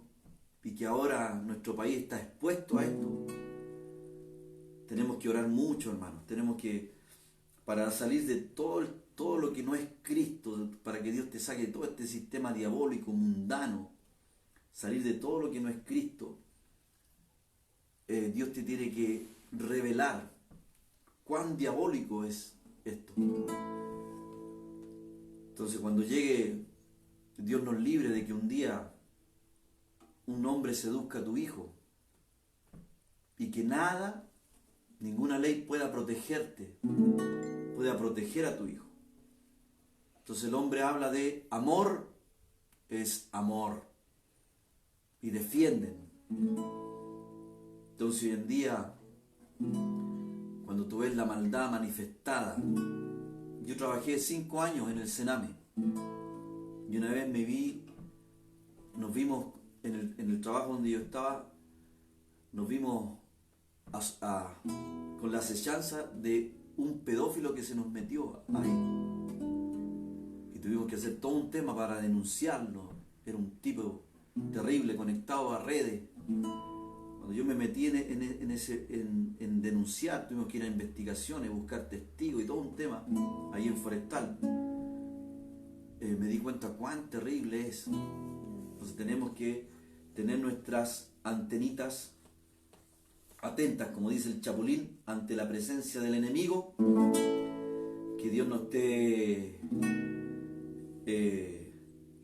[SPEAKER 1] y que ahora nuestro país está expuesto a esto, tenemos que orar mucho, hermanos. Tenemos que, para salir de todo lo que no es Cristo, para que Dios te saque de todo este sistema diabólico, mundano, salir de todo lo que no es Cristo, Dios te tiene que revelar cuán diabólico es esto. Entonces, cuando llegue, Dios nos libre de que un día un hombre seduzca a tu hijo y que nada, ninguna ley pueda protegerte, pueda proteger a tu hijo. Entonces el hombre habla de amor, es amor, y defienden. Entonces hoy en día, cuando tú ves la maldad manifestada, yo trabajé 5 años en el Sename y una vez nos vimos en el trabajo donde yo estaba, nos vimos con la acechanza de un pedófilo que se nos metió ahí. Y tuvimos que hacer todo un tema para denunciarlo. Era un tipo terrible, conectado a redes. Cuando yo me metí en denunciar, tuvimos que ir a investigaciones, buscar testigos y todo un tema ahí en Forestal. Me di cuenta cuán terrible es. Entonces tenemos que tener nuestras antenitas atentas, como dice el Chapulín, ante la presencia del enemigo. Que Dios nos esté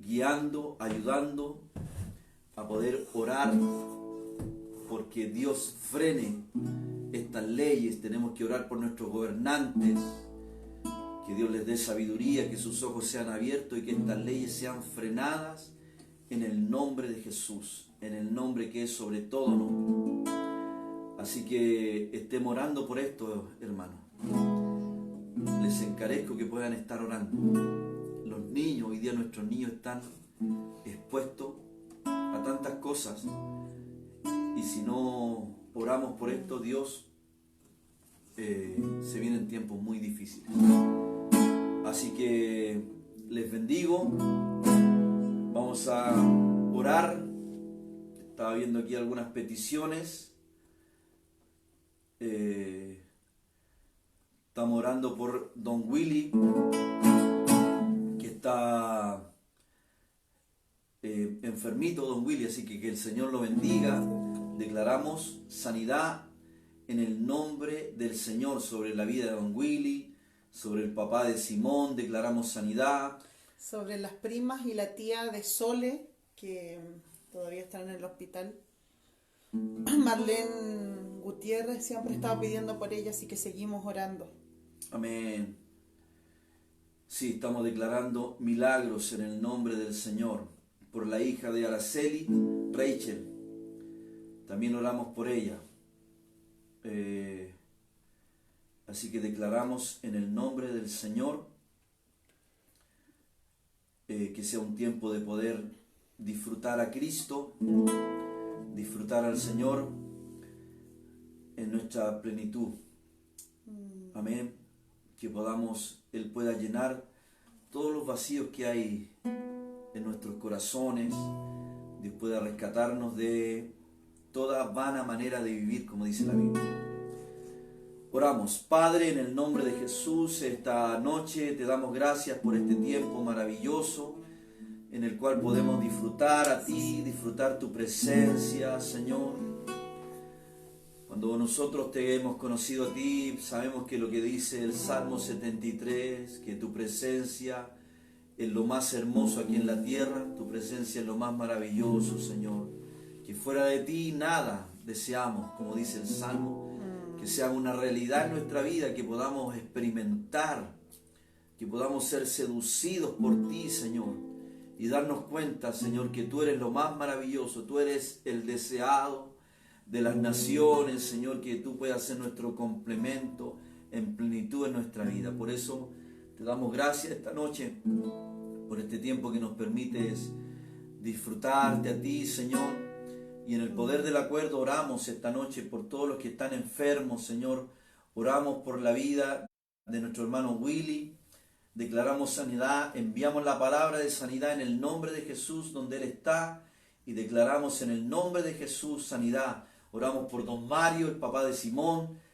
[SPEAKER 1] guiando, ayudando a poder orar, porque Dios frene estas leyes. Tenemos que orar por nuestros gobernantes, que Dios les dé sabiduría, que sus ojos sean abiertos y que estas leyes sean frenadas en el nombre de Jesús, en el nombre que es sobre todo nombre. Así que estemos orando por esto, hermanos. Les encarezco que puedan estar orando. Los niños, hoy día nuestros niños están expuestos a tantas cosas, y si no oramos por esto, Dios, se vienen tiempos muy difíciles. Así que les bendigo. Vamos a orar. Estaba viendo aquí algunas peticiones. Estamos orando por Don Willy, que está enfermito, Don Willy, así que el Señor lo bendiga. Declaramos sanidad en el nombre del Señor sobre la vida de Don Willy, sobre el papá de Simón, declaramos sanidad.
[SPEAKER 2] Sobre las primas y la tía de Sole, que todavía están en el hospital. Marlene Gutiérrez siempre estaba pidiendo por ella, así que seguimos orando.
[SPEAKER 1] Amén. Sí, estamos declarando milagros en el nombre del Señor. Por la hija de Araceli, Rachel. También oramos por ella. Así que declaramos en el nombre del Señor que sea un tiempo de poder disfrutar a Cristo, disfrutar al Señor en nuestra plenitud. Amén. Que Él pueda llenar todos los vacíos que hay en nuestros corazones. Dios pueda rescatarnos de toda vana manera de vivir, como dice la Biblia. Oramos. Padre, en el nombre de Jesús, esta noche te damos gracias por este tiempo maravilloso en el cual podemos disfrutar a ti, disfrutar tu presencia, Señor. Cuando nosotros te hemos conocido a ti, sabemos que lo que dice el Salmo 73, que tu presencia es lo más hermoso aquí en la tierra, tu presencia es lo más maravilloso, Señor. Que fuera de ti nada deseamos, como dice el Salmo, que sea una realidad en nuestra vida, que podamos experimentar, que podamos ser seducidos por ti, Señor, y darnos cuenta, Señor, que tú eres lo más maravilloso, tú eres el deseado de las naciones, Señor, que tú puedas ser nuestro complemento en plenitud en nuestra vida. Por eso te damos gracias esta noche, por este tiempo que nos permites disfrutarte a ti, Señor. Y en el poder del acuerdo oramos esta noche por todos los que están enfermos, Señor. Oramos por la vida de nuestro hermano Willy. Declaramos sanidad, enviamos la palabra de sanidad en el nombre de Jesús donde Él está. Y declaramos en el nombre de Jesús sanidad. Oramos por don Mario, el papá de Simón.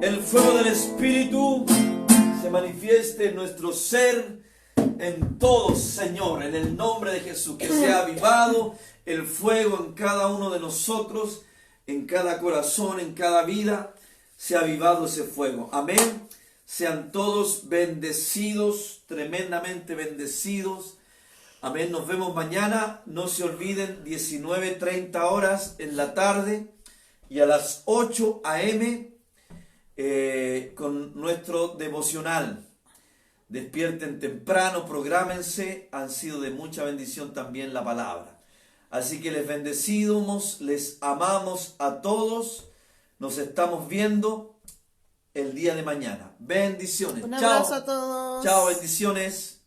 [SPEAKER 1] el fuego del Espíritu se manifieste en nuestro ser, en todos, Señor, en el nombre de Jesús, que sea avivado el fuego en cada uno de nosotros, en cada corazón, en cada vida, sea avivado ese fuego. Amén. Sean todos bendecidos, tremendamente bendecidos. Amén. Nos vemos mañana. No se olviden, 19:30 horas en la tarde y a las 8 a.m. Con nuestro devocional. Despierten temprano, prográmense. Han sido de mucha bendición también la palabra. Así que les bendecimos, les amamos a todos. Nos estamos viendo el día de mañana. Bendiciones.
[SPEAKER 2] Un abrazo a todos.
[SPEAKER 1] Chao, bendiciones.